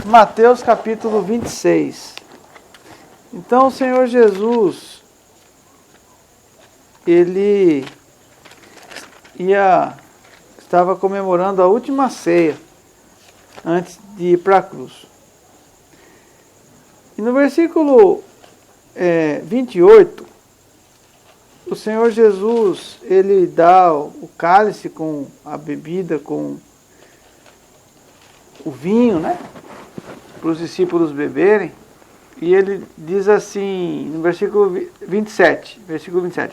Mateus capítulo 26. Então o Senhor Jesus, ele estava comemorando a última ceia antes de ir para a cruz. E no versículo 28, o Senhor Jesus, ele dá o cálice com a bebida, com o vinho, né, para os discípulos beberem. E ele diz assim, no versículo 27,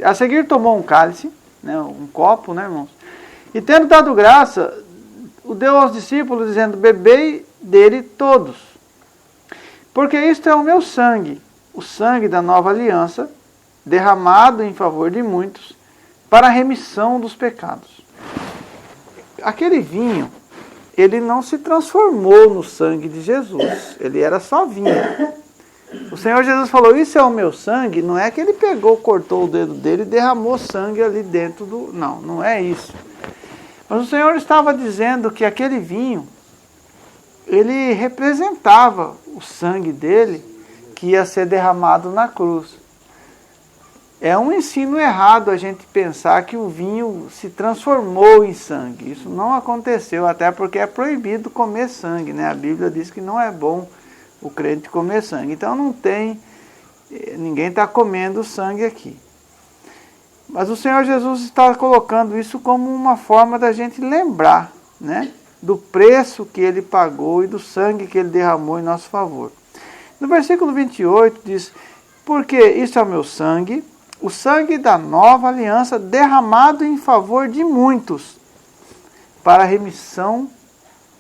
a seguir tomou um cálice, né, um copo, né, irmãos, e tendo dado graça, o deu aos discípulos, dizendo, bebei dele todos, porque isto é o meu sangue, o sangue da nova aliança, derramado em favor de muitos, para a remissão dos pecados. Aquele vinho, ele não se transformou no sangue de Jesus, ele era só vinho. O Senhor Jesus falou, isso é o meu sangue, não é que ele pegou, cortou o dedo dele e derramou sangue ali dentro do... Não é isso. Mas o Senhor estava dizendo que aquele vinho, ele representava o sangue dele, que ia ser derramado na cruz. É um ensino errado a gente pensar que o vinho se transformou em sangue. Isso não aconteceu, até porque é proibido comer sangue, né? A Bíblia diz que não é bom o crente comer sangue. Então ninguém está comendo sangue aqui. Mas o Senhor Jesus está colocando isso como uma forma da gente lembrar, né, do preço que ele pagou e do sangue que ele derramou em nosso favor. No versículo 28 diz, porque isso é o meu sangue, o sangue da nova aliança derramado em favor de muitos, para a remissão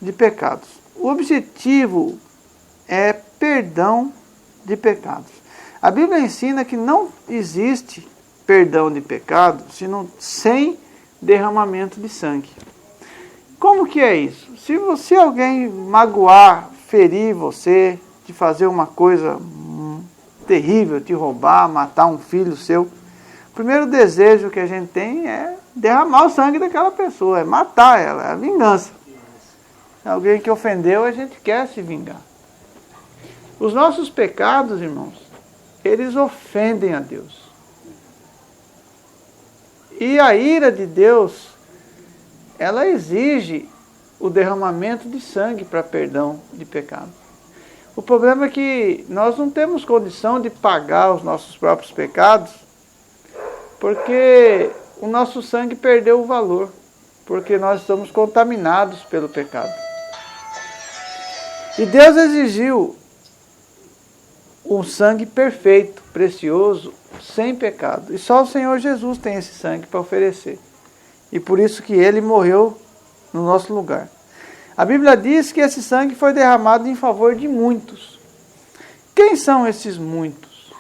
de pecados. O objetivo é perdão de pecados. A Bíblia ensina que não existe perdão de pecado sem derramamento de sangue. Como que é isso? Se alguém magoar, ferir você, te fazer uma coisa terrível, te roubar, matar um filho seu, o primeiro desejo que a gente tem é derramar o sangue daquela pessoa, é matar ela, é a vingança. Alguém que ofendeu, a gente quer se vingar. Os nossos pecados, irmãos, eles ofendem a Deus. E a ira de Deus, ela exige o derramamento de sangue para perdão de pecado. O problema é que nós não temos condição de pagar os nossos próprios pecados, porque o nosso sangue perdeu o valor, porque nós estamos contaminados pelo pecado. E Deus exigiu um sangue perfeito, precioso, sem pecado. E só o Senhor Jesus tem esse sangue para oferecer. E por isso que ele morreu no nosso lugar. A Bíblia diz que esse sangue foi derramado em favor de muitos. Quem são esses muitos?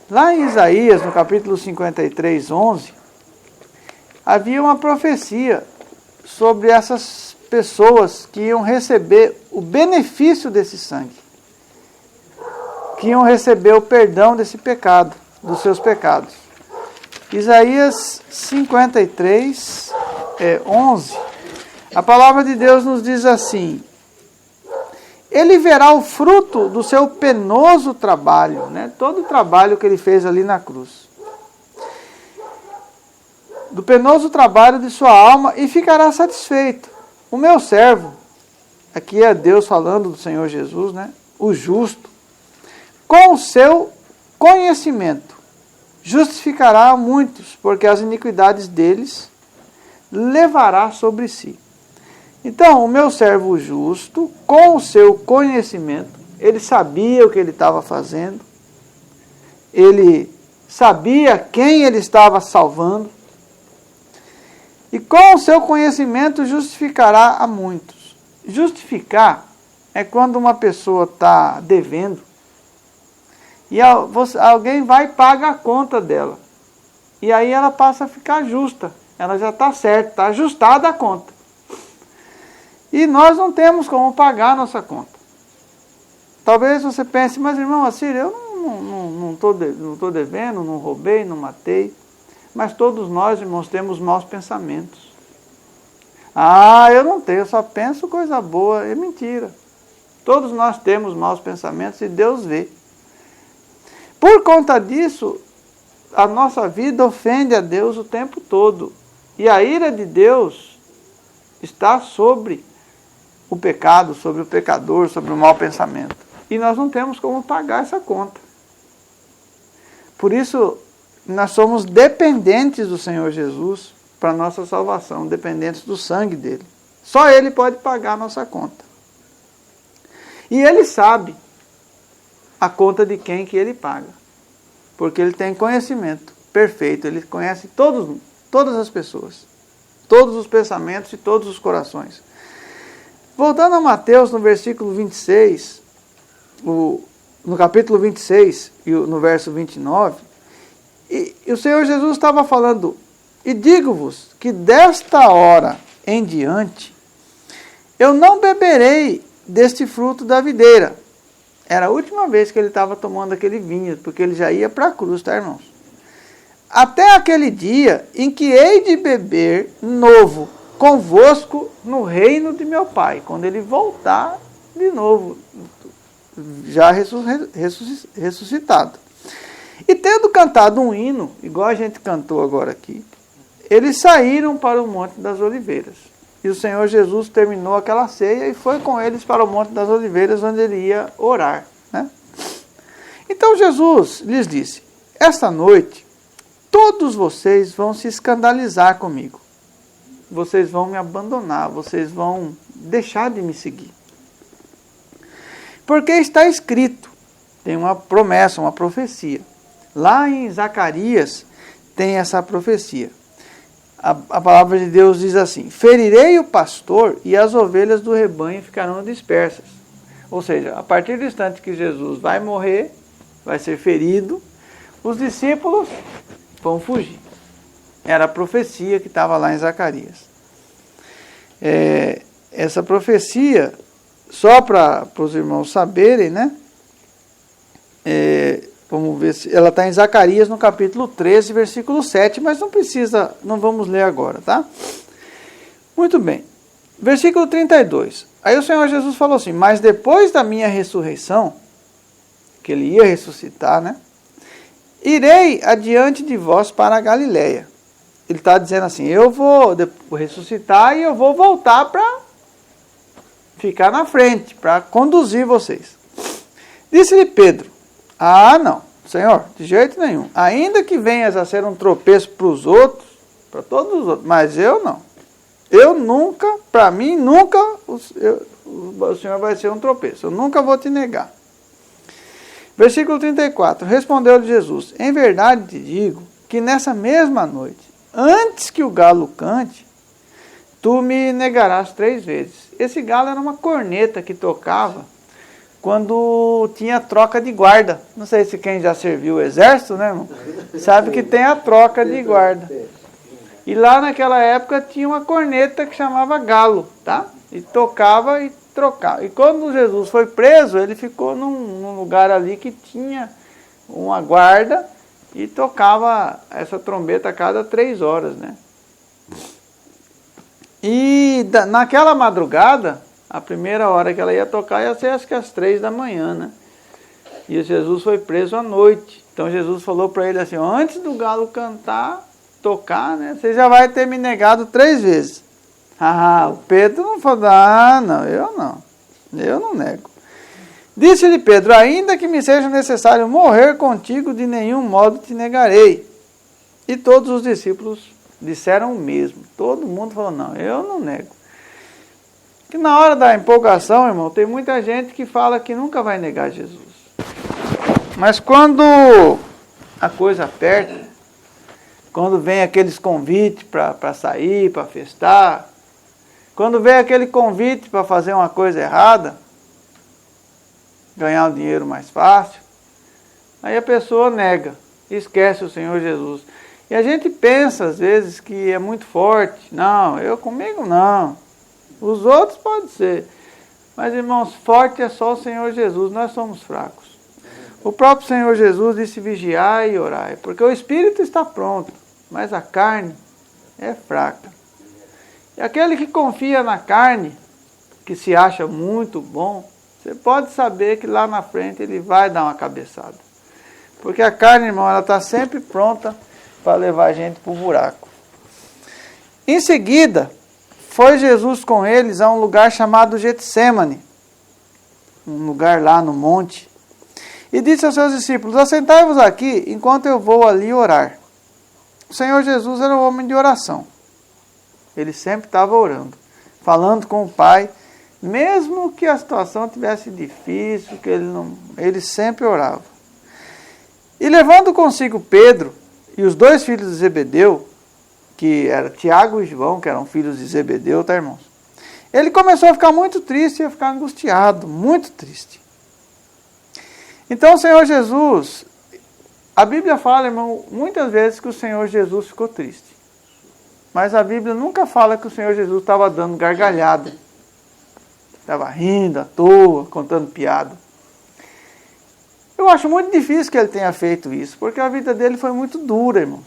Lá em Isaías, no capítulo 53, 11, havia uma profecia sobre essas pessoas que iam receber o benefício desse sangue, que iam receber o perdão desse pecado, dos seus pecados. Isaías 53, 11, a palavra de Deus nos diz assim, ele verá o fruto do seu penoso trabalho, né? Todo o trabalho que ele fez ali na cruz, do penoso trabalho de sua alma e ficará satisfeito. O meu servo, aqui é Deus falando do Senhor Jesus, né? O justo, com o seu conhecimento, justificará a muitos, porque as iniquidades deles levará sobre si. Então, o meu servo justo, com o seu conhecimento, ele sabia o que ele estava fazendo, ele sabia quem ele estava salvando, e com o seu conhecimento justificará a muitos. Justificar é quando uma pessoa está devendo, e alguém vai e paga a conta dela. E aí ela passa a ficar justa. Ela já está certa, está ajustada a conta. E nós não temos como pagar a nossa conta. Talvez você pense, mas irmão Assírio, eu não estou devendo, não roubei, não matei. Mas todos nós, irmãos, temos maus pensamentos. Ah, eu não tenho, eu só penso coisa boa. É mentira. Todos nós temos maus pensamentos e Deus vê. Por conta disso, a nossa vida ofende a Deus o tempo todo. E a ira de Deus está sobre o pecado, sobre o pecador, sobre o mau pensamento. E nós não temos como pagar essa conta. Por isso, nós somos dependentes do Senhor Jesus para a nossa salvação, dependentes do sangue dele. Só ele pode pagar a nossa conta. E ele sabe a conta de quem que ele paga. Porque ele tem conhecimento perfeito, ele conhece todas as pessoas, todos os pensamentos e todos os corações. Voltando a Mateus, no versículo 26, no capítulo 26, e no verso 29, e o Senhor Jesus estava falando, e digo-vos que desta hora em diante, eu não beberei deste fruto da videira. Era a última vez que ele estava tomando aquele vinho, porque ele já ia para a cruz, tá, irmãos? Até aquele dia em que hei de beber novo convosco no reino de meu Pai, quando ele voltar de novo, já ressuscitado. E tendo cantado um hino, igual a gente cantou agora aqui, eles saíram para o Monte das Oliveiras. E o Senhor Jesus terminou aquela ceia e foi com eles para o Monte das Oliveiras, onde ele ia orar, né? Então Jesus lhes disse, esta noite todos vocês vão se escandalizar comigo. Vocês vão me abandonar, vocês vão deixar de me seguir. Porque está escrito, tem uma promessa, uma profecia. Lá em Zacarias tem essa profecia. A palavra de Deus diz assim, ferirei o pastor e as ovelhas do rebanho ficarão dispersas. Ou seja, a partir do instante que Jesus vai morrer, vai ser ferido, os discípulos vão fugir. Era a profecia que estava lá em Zacarias. Essa profecia, só para os irmãos saberem, né? Vamos ver se ela está em Zacarias no capítulo 13, versículo 7, mas não vamos ler agora, tá? Muito bem. Versículo 32. Aí o Senhor Jesus falou assim, mas depois da minha ressurreição, que ele ia ressuscitar, né? Irei adiante de vós para a Galileia. Ele está dizendo assim, eu vou ressuscitar e eu vou voltar para ficar na frente, para conduzir vocês. Disse-lhe Pedro, não, Senhor, de jeito nenhum. Ainda que venhas a ser um tropeço para os outros, para todos os outros, mas eu não. Eu nunca, para mim, nunca o Senhor vai ser um tropeço. Eu nunca vou te negar. Versículo 34. Respondeu-lhe Jesus, em verdade te digo que nessa mesma noite, antes que o galo cante, tu me negarás 3 vezes. Esse galo era uma corneta que tocava quando tinha troca de guarda. Não sei se quem já serviu o exército, né, irmão? Sabe que tem a troca de guarda. E lá naquela época tinha uma corneta que chamava galo, tá? E tocava e trocava. E quando Jesus foi preso, ele ficou num lugar ali que tinha uma guarda e tocava essa trombeta a cada 3 horas, né? E naquela madrugada, a primeira hora que ela ia tocar ia ser acho que às 3 da manhã, né? E Jesus foi preso à noite. Então Jesus falou para ele assim, antes do galo cantar, tocar, né? Você já vai ter me negado 3 vezes. O Pedro não falou, não, eu não nego. Disse-lhe Pedro, ainda que me seja necessário morrer contigo, de nenhum modo te negarei. E todos os discípulos disseram o mesmo. Todo mundo falou, não, eu não nego. Que na hora da empolgação, irmão, tem muita gente que fala que nunca vai negar Jesus. Mas quando a coisa aperta, quando vem aqueles convites para sair, para festar, quando vem aquele convite para fazer uma coisa errada, ganhar o dinheiro mais fácil, aí a pessoa nega, esquece o Senhor Jesus. E a gente pensa às vezes que é muito forte. Não, comigo não. Os outros pode ser. Mas irmãos, forte é só o Senhor Jesus, nós somos fracos. O próprio Senhor Jesus disse vigiai e orai, porque o espírito está pronto, mas a carne é fraca. E aquele que confia na carne, que se acha muito bom, você pode saber que lá na frente ele vai dar uma cabeçada. Porque a carne, irmão, ela está sempre pronta para levar a gente para o buraco. Em seguida, foi Jesus com eles a um lugar chamado Getsêmani, um lugar lá no monte, e disse aos seus discípulos: assentai-vos aqui, enquanto eu vou ali orar. O Senhor Jesus era um homem de oração. Ele sempre estava orando, falando com o Pai, mesmo que a situação tivesse difícil, que ele sempre orava. E levando consigo Pedro e os dois filhos de Zebedeu, que eram Tiago e João, que eram filhos de Zebedeu, tá, irmãos? Ele começou a ficar muito triste e a ficar angustiado, muito triste. Então o Senhor Jesus, a Bíblia fala, irmão, muitas vezes que o Senhor Jesus ficou triste. Mas a Bíblia nunca fala que o Senhor Jesus estava dando gargalhada. Estava rindo à toa, contando piada. Eu acho muito difícil que ele tenha feito isso, porque a vida dele foi muito dura, irmãos.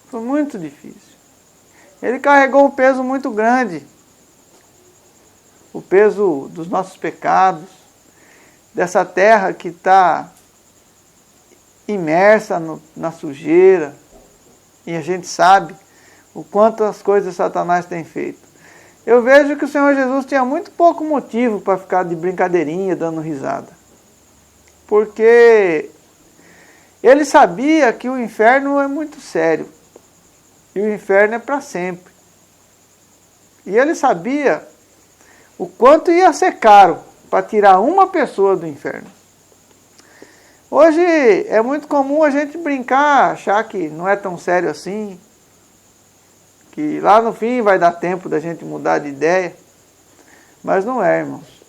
Foi muito difícil. Ele carregou um peso muito grande. O peso dos nossos pecados, dessa terra que está imersa na sujeira, e a gente sabe o quanto as coisas Satanás tem feito. Eu vejo que o Senhor Jesus tinha muito pouco motivo para ficar de brincadeirinha, dando risada. Porque ele sabia que o inferno é muito sério. E o inferno é para sempre. E ele sabia o quanto ia ser caro para tirar uma pessoa do inferno. Hoje é muito comum a gente brincar, achar que não é tão sério assim, que lá no fim vai dar tempo da gente mudar de ideia. Mas não é, irmãos.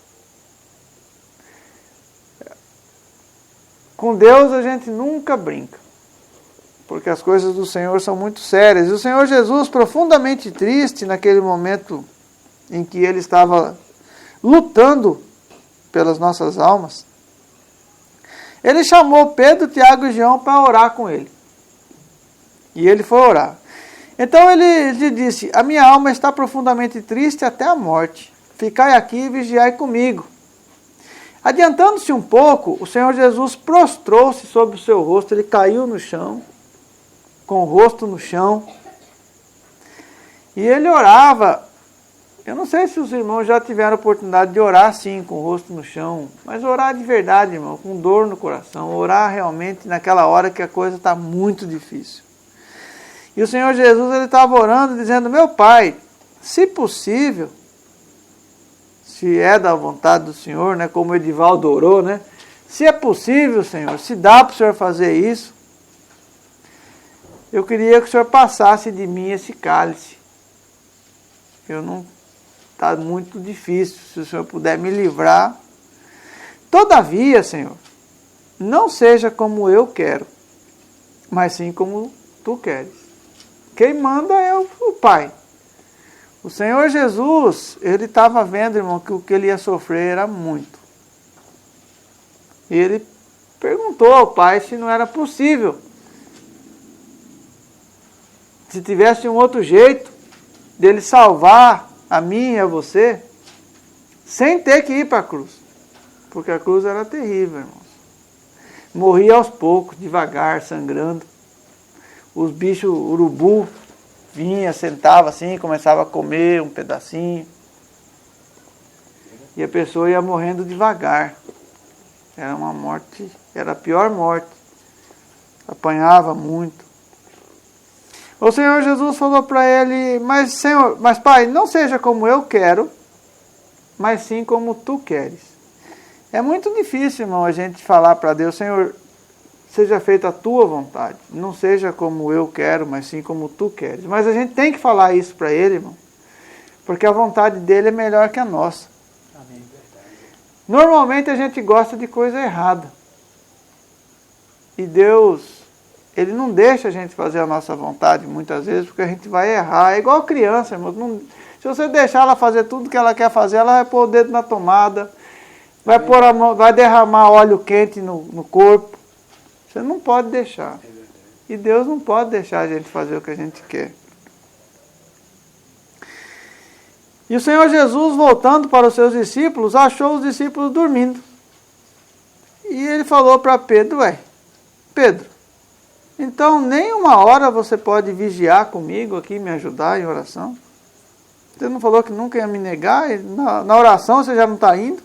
Com Deus a gente nunca brinca, porque as coisas do Senhor são muito sérias. E o Senhor Jesus, profundamente triste naquele momento em que ele estava lutando pelas nossas almas, ele chamou Pedro, Tiago e João para orar com ele. E ele foi orar. Então ele lhe disse: a minha alma está profundamente triste até a morte. Ficai aqui e vigiai comigo. Adiantando-se um pouco, o Senhor Jesus prostrou-se sobre o seu rosto, ele caiu no chão, com o rosto no chão, e ele orava. Eu não sei se os irmãos já tiveram a oportunidade de orar assim, com o rosto no chão, mas orar de verdade, irmão, com dor no coração, orar realmente naquela hora que a coisa está muito difícil. E o Senhor Jesus, ele estava orando, dizendo: meu Pai, se possível, se é da vontade do Senhor, né, como o Edivaldo orou, né? Se é possível, Senhor, se dá para o Senhor fazer isso, eu queria que o Senhor passasse de mim esse cálice. Está muito difícil, se o Senhor puder me livrar. Todavia, Senhor, não seja como eu quero, mas sim como Tu queres. Quem manda é o Pai. O Senhor Jesus, ele estava vendo, irmão, que o que ele ia sofrer era muito. E ele perguntou ao Pai se não era possível. Se tivesse um outro jeito dele salvar a mim e a você, sem ter que ir para a cruz. Porque a cruz era terrível, irmãos. Morria aos poucos, devagar, sangrando. Os bichos urubu vinha, sentava assim, começava a comer um pedacinho. E a pessoa ia morrendo devagar. Era uma morte, era a pior morte. Apanhava muito. O Senhor Jesus falou para ele: mas Pai, não seja como eu quero, mas sim como Tu queres. É muito difícil, irmão, a gente falar para Deus: Senhor, seja feita a Tua vontade. Não seja como eu quero, mas sim como Tu queres. Mas a gente tem que falar isso para Ele, irmão. Porque a vontade dEle é melhor que a nossa. Amém. Normalmente a gente gosta de coisa errada. E Deus, Ele não deixa a gente fazer a nossa vontade muitas vezes, porque a gente vai errar. É igual criança, irmão. Se você deixar ela fazer tudo que ela quer fazer, ela vai pôr o dedo na tomada, vai pôr a mão, vai derramar óleo quente no corpo. Você não pode deixar. E Deus não pode deixar a gente fazer o que a gente quer. E o Senhor Jesus, voltando para os seus discípulos, achou os discípulos dormindo. E ele falou para Pedro, Pedro, então nem uma hora você pode vigiar comigo aqui, me ajudar em oração? Você não falou que nunca ia me negar? Na oração você já não está indo?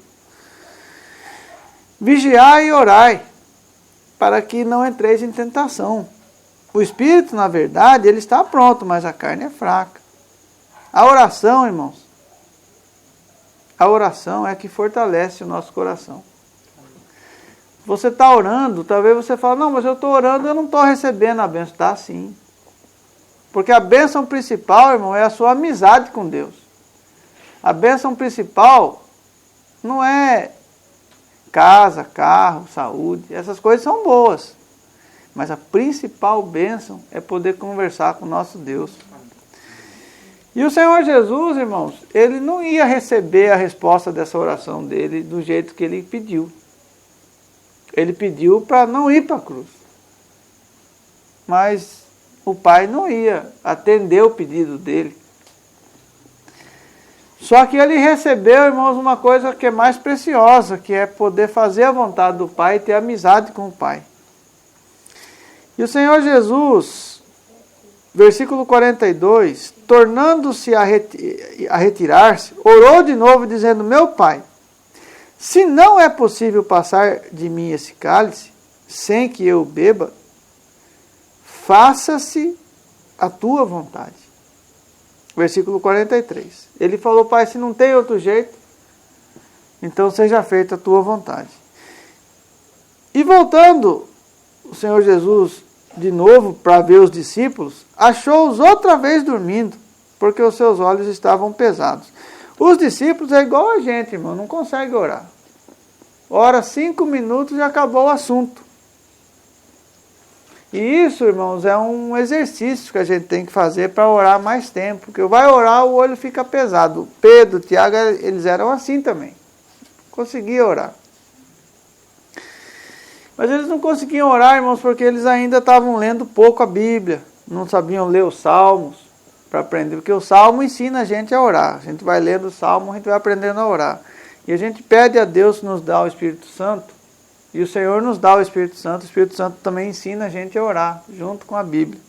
Vigiai e orai, para que não entreis em tentação. O espírito, na verdade, ele está pronto, mas a carne é fraca. A oração, irmãos, a oração é que fortalece o nosso coração. Você está orando, talvez você fale, não, mas eu estou orando e eu não estou recebendo a bênção. Está sim. Porque a bênção principal, irmão, é a sua amizade com Deus. A bênção principal não é casa, carro, saúde. Essas coisas são boas. Mas a principal bênção é poder conversar com o nosso Deus. E o Senhor Jesus, irmãos, ele não ia receber a resposta dessa oração dele do jeito que ele pediu. Ele pediu para não ir para a cruz. Mas o Pai não ia atender o pedido dele. Só que ele recebeu, irmãos, uma coisa que é mais preciosa, que é poder fazer a vontade do Pai e ter amizade com o Pai. E o Senhor Jesus, versículo 42, tornando-se a retirar-se, orou de novo, dizendo, meu Pai, se não é possível passar de mim esse cálice, sem que eu beba, faça-se a tua vontade. Versículo 43. Ele falou, Pai, se não tem outro jeito, então seja feita a tua vontade. E voltando, o Senhor Jesus, de novo, para ver os discípulos, achou-os outra vez dormindo, porque os seus olhos estavam pesados. Os discípulos é igual a gente, irmão, não consegue orar. Ora 5 minutos e acabou o assunto. E isso, irmãos, é um exercício que a gente tem que fazer para orar mais tempo. Porque vai orar, o olho fica pesado. Pedro, Tiago, eles eram assim também. Conseguiam orar. Mas eles não conseguiam orar, irmãos, porque eles ainda estavam lendo pouco a Bíblia. Não sabiam ler os Salmos para aprender. Porque o Salmo ensina a gente a orar. A gente vai lendo o Salmo, a gente vai aprendendo a orar. E a gente pede a Deus nos dar o Espírito Santo. E o Senhor nos dá o Espírito Santo também ensina a gente a orar, junto com a Bíblia.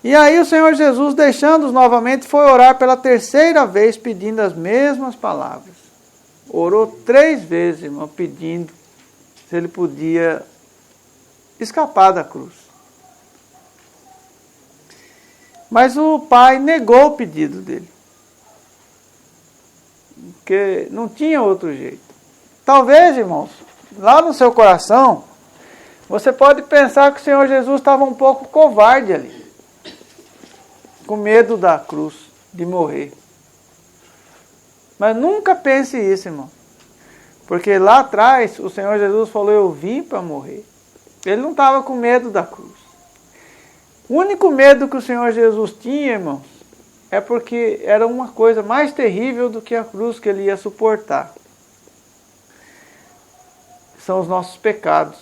E aí o Senhor Jesus, deixando-os novamente, foi orar pela terceira vez, pedindo as mesmas palavras. Orou 3 vezes, irmão, pedindo se ele podia escapar da cruz. Mas o Pai negou o pedido dele. Porque não tinha outro jeito. Talvez, irmãos, lá no seu coração, você pode pensar que o Senhor Jesus estava um pouco covarde ali. Com medo da cruz, de morrer. Mas nunca pense isso, irmão. Porque lá atrás, o Senhor Jesus falou, eu vim para morrer. Ele não estava com medo da cruz. O único medo que o Senhor Jesus tinha, irmãos, é porque era uma coisa mais terrível do que a cruz que ele ia suportar. São os nossos pecados.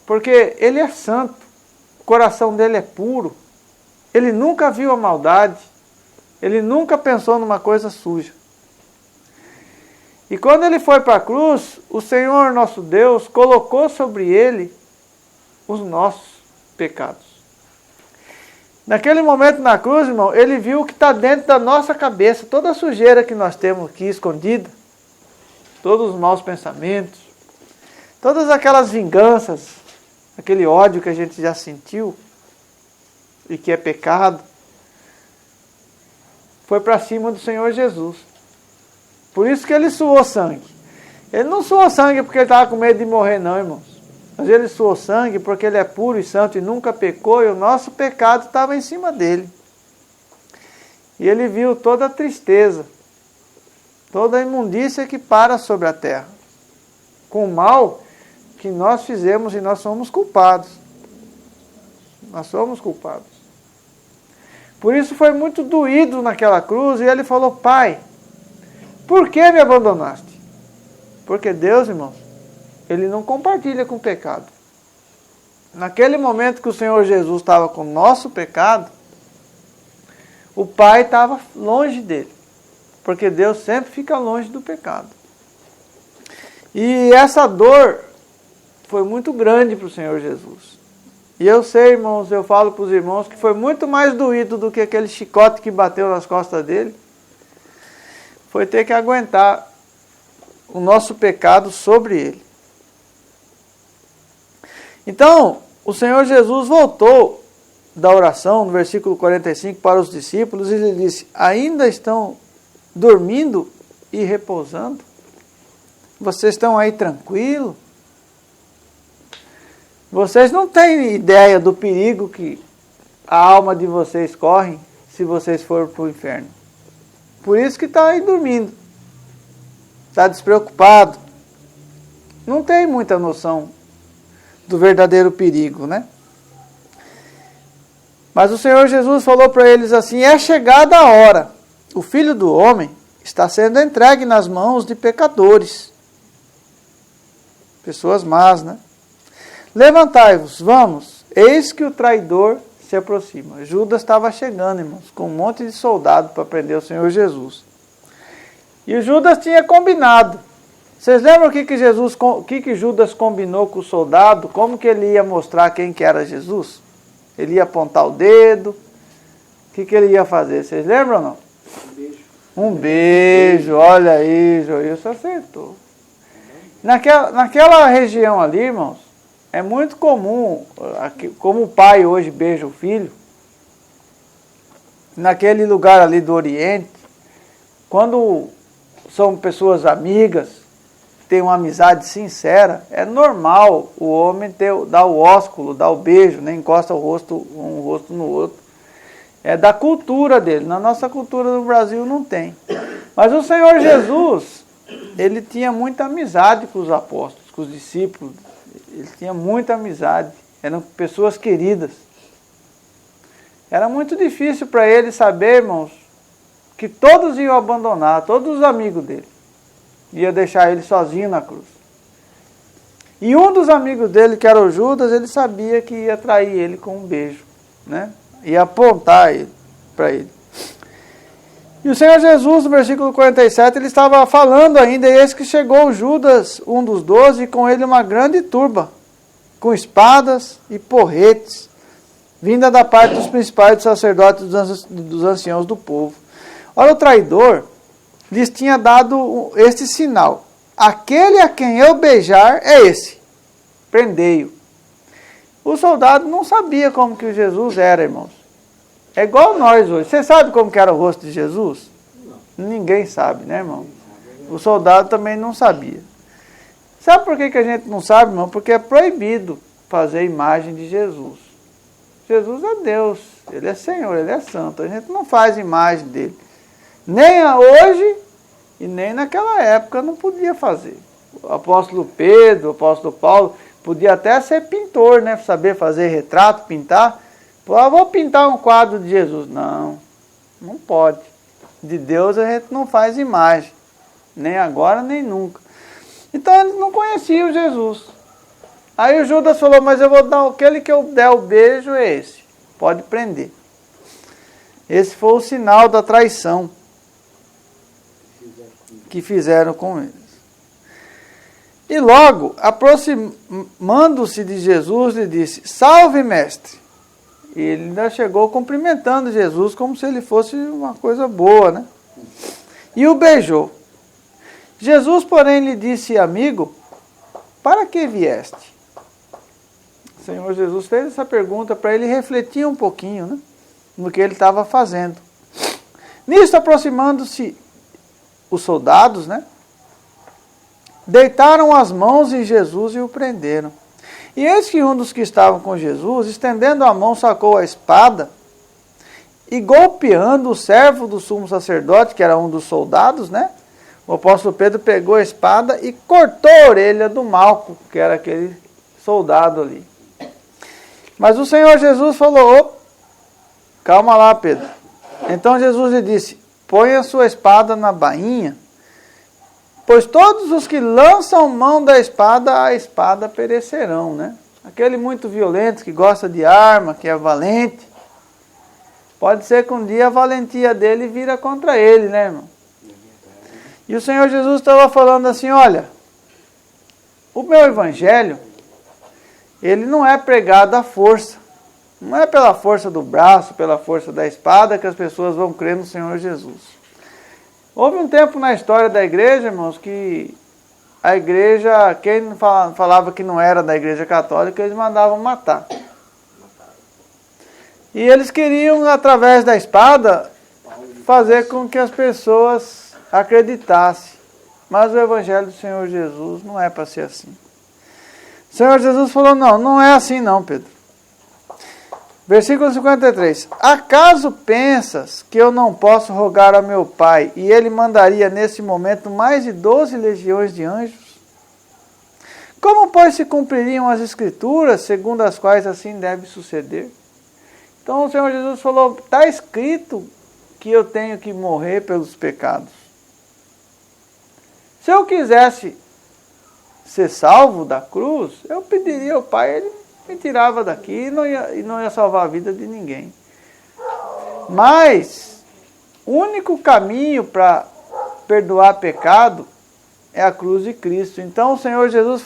Porque ele é santo, o coração dele é puro, ele nunca viu a maldade, ele nunca pensou numa coisa suja. E quando ele foi para a cruz, o Senhor nosso Deus colocou sobre ele os nossos pecados. Naquele momento na cruz, irmão, ele viu o que está dentro da nossa cabeça, toda a sujeira que nós temos aqui escondida, todos os maus pensamentos, todas aquelas vinganças, aquele ódio que a gente já sentiu e que é pecado, foi para cima do Senhor Jesus. Por isso que ele suou sangue. Ele não suou sangue porque ele estava com medo de morrer, não, irmãos. Mas ele suou sangue porque ele é puro e santo e nunca pecou, e o nosso pecado estava em cima dele. E ele viu toda a tristeza, toda a imundícia que para sobre a terra, com o mal que nós fizemos, e nós somos culpados. Nós somos culpados. Por isso foi muito doído naquela cruz, e ele falou, Pai, por que me abandonaste? Porque Deus, irmãos, ele não compartilha com o pecado. Naquele momento que o Senhor Jesus estava com o nosso pecado, o pai estava longe dele, porque Deus sempre fica longe do pecado. E essa dor foi muito grande para o Senhor Jesus. E eu sei, irmãos, eu falo para os irmãos que foi muito mais doído do que aquele chicote que bateu nas costas dele. Foi ter que aguentar o nosso pecado sobre ele. Então, o Senhor Jesus voltou da oração, no versículo 45, para os discípulos, e ele disse: ainda estão dormindo e repousando? Vocês estão aí tranquilos? Vocês não têm ideia do perigo que a alma de vocês corre se vocês forem para o inferno. Por isso que está aí dormindo. Está despreocupado. Não tem muita noção do verdadeiro perigo, né? Mas o Senhor Jesus falou para eles assim: é chegada a hora. O Filho do Homem está sendo entregue nas mãos de pecadores. Pessoas más, né? Levantai-vos, vamos, eis que o traidor se aproxima. Judas estava chegando, irmãos, com um monte de soldado para prender o Senhor Jesus. E o Judas tinha combinado. Vocês lembram o que Judas combinou com o soldado? Como que ele ia mostrar quem que era Jesus? Ele ia apontar o dedo. O que ele ia fazer? Vocês lembram ou não? Um beijo. Olha aí, Joilson acertou. Naquela região ali, irmãos, é muito comum, como o pai hoje beija o filho, naquele lugar ali do Oriente, quando são pessoas amigas, tem uma amizade sincera, é normal o homem dar o ósculo, dar o beijo, né? Encosta um rosto no outro. É da cultura dele. Na nossa cultura do Brasil não tem. Mas o Senhor Jesus, ele tinha muita amizade com os apóstolos, com os discípulos. Ele tinha muita amizade. Eram pessoas queridas. Era muito difícil para ele saber, irmãos, que todos iam abandonar, todos os amigos dele. Ia deixar ele sozinho na cruz. E um dos amigos dele, que era o Judas, ele sabia que ia trair ele com um beijo, né? Ia apontar ele para ele. E o Senhor Jesus, no versículo 47, ele estava falando ainda, e eis que chegou Judas, um dos 12, e com ele uma grande turba, com espadas e porretes, vinda da parte dos principais dos sacerdotes e dos anciãos do povo. Ora, o traidor lhes tinha dado este sinal: aquele a quem eu beijar é esse, prendei-o. O soldado não sabia como que Jesus era, irmãos. É igual nós hoje. Você sabe como que era o rosto de Jesus? Não. Ninguém sabe, né, irmão? O soldado também não sabia. Sabe por que a gente não sabe, irmão? Porque é proibido fazer imagem de Jesus. Jesus é Deus, Ele é Senhor, Ele é Santo. A gente não faz imagem dele. Nem hoje e nem naquela época não podia fazer. O apóstolo Pedro, o apóstolo Paulo, podia até ser pintor, né? Saber fazer retrato, pintar. Vou pintar um quadro de Jesus. Não, não pode. De Deus a gente não faz imagem. Nem agora, nem nunca. Então eles não conheciam Jesus. Aí o Judas falou: mas eu vou dar aquele que eu der o beijo é esse. Pode prender. Esse foi o sinal da traição que fizeram com eles. E logo, aproximando-se de Jesus, lhe disse: salve, mestre. E ele ainda chegou cumprimentando Jesus como se ele fosse uma coisa boa, né? E o beijou. Jesus, porém, lhe disse: amigo, para que vieste? O Senhor Jesus fez essa pergunta para ele refletir um pouquinho, né, no que ele estava fazendo. Nisto, aproximando-se os soldados, né, deitaram as mãos em Jesus e o prenderam. E eis que um dos que estavam com Jesus, estendendo a mão, sacou a espada e, golpeando o servo do sumo sacerdote, que era um dos soldados, né, o apóstolo Pedro pegou a espada e cortou a orelha do Malco, que era aquele soldado ali. Mas o Senhor Jesus falou: calma lá, Pedro. Então Jesus lhe disse: põe a sua espada na bainha, pois todos os que lançam mão da espada, a espada perecerão, né? Aquele muito violento, que gosta de arma, que é valente, Pode ser que um dia a valentia dele vira contra ele, né, irmão? E o Senhor Jesus estava falando assim, olha, o meu evangelho, ele não é pregado à força. Não é pela força do braço, pela força da espada que as pessoas vão crer no Senhor Jesus. Houve um tempo na história da igreja, irmãos, que a igreja, quem falava que não era da igreja católica, eles mandavam matar. E eles queriam, através da espada, fazer com que as pessoas acreditassem. Mas o evangelho do Senhor Jesus não é para ser assim. O Senhor Jesus falou, não é assim não, Pedro. Versículo 53. Acaso pensas que eu não posso rogar ao meu Pai e Ele mandaria nesse momento mais de 12 legiões de anjos? Como, pois, se cumpririam as Escrituras, segundo as quais assim deve suceder? Então o Senhor Jesus falou, está escrito que eu tenho que morrer pelos pecados. Se eu quisesse ser salvo da cruz, eu pediria ao Pai, Ele me tirava daqui e não ia salvar a vida de ninguém. Mas o único caminho para perdoar pecado é a cruz de Cristo. Então o Senhor Jesus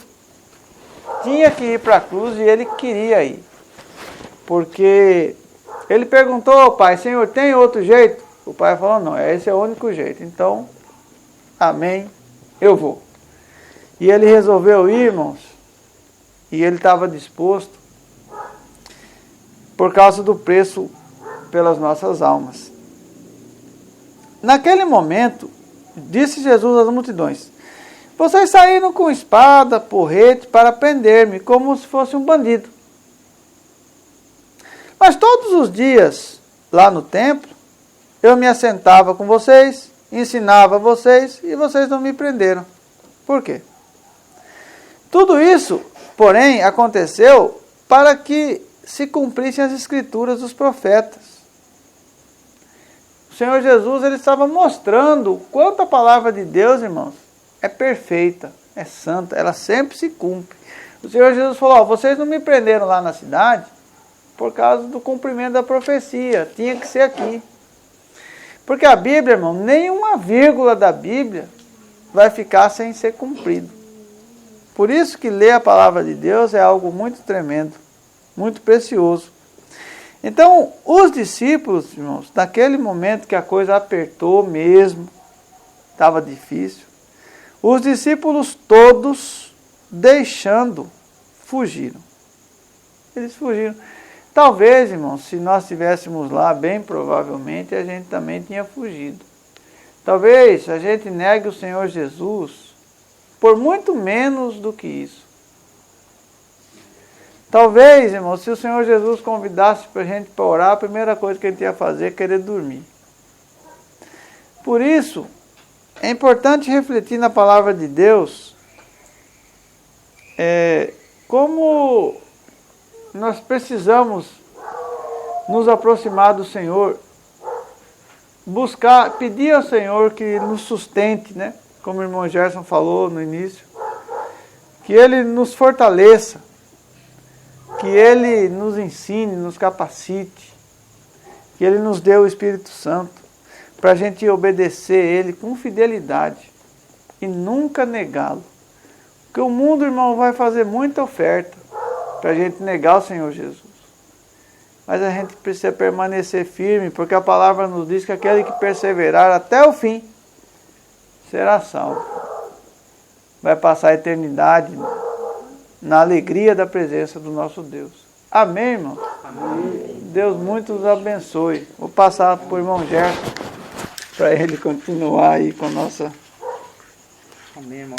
tinha que ir para a cruz e Ele queria ir. Porque Ele perguntou ao Pai, Senhor, tem outro jeito? O Pai falou, não, esse é o único jeito. Então, amém, eu vou. E Ele resolveu ir, irmãos. E Ele estava disposto por causa do preço pelas nossas almas. Naquele momento, disse Jesus às multidões, vocês saíram com espada, porrete para prender-me, como se fosse um bandido. Mas todos os dias, lá no templo, eu me assentava com vocês, ensinava vocês, e vocês não me prenderam. Por quê? Tudo isso, porém, aconteceu para que se cumprissem as Escrituras dos profetas. O Senhor Jesus, Ele estava mostrando o quanto a palavra de Deus, irmãos, é perfeita, é santa, ela sempre se cumpre. O Senhor Jesus falou, vocês não me prenderam lá na cidade por causa do cumprimento da profecia, tinha que ser aqui. Porque a Bíblia, irmão, nenhuma vírgula da Bíblia vai ficar sem ser cumprido. Por isso que ler a palavra de Deus é algo muito tremendo, muito precioso. Então, os discípulos, irmãos, naquele momento que a coisa apertou mesmo, estava difícil, os discípulos todos, deixando, fugiram. Eles fugiram. Talvez, irmãos, se nós estivéssemos lá, bem provavelmente, a gente também tinha fugido. Talvez a gente negue o Senhor Jesus por muito menos do que isso. Talvez, irmão, se o Senhor Jesus convidasse para a gente para orar, a primeira coisa que a gente ia fazer é querer dormir. Por isso, é importante refletir na palavra de Deus, como nós precisamos nos aproximar do Senhor, buscar, pedir ao Senhor que nos sustente, né? Como o irmão Gerson falou no início, que Ele nos fortaleça, que Ele nos ensine, nos capacite, que Ele nos dê o Espírito Santo, para a gente obedecer Ele com fidelidade e nunca negá-lo. Porque o mundo, irmão, vai fazer muita oferta para a gente negar o Senhor Jesus. Mas a gente precisa permanecer firme, porque a palavra nos diz que aquele que perseverar até o fim será salvo. Vai passar a eternidade na alegria da presença do nosso Deus. Amém, irmão? Amém. Deus muito os abençoe. Vou passar para o irmão Gerson, para ele continuar aí com a nossa... Amém, irmão.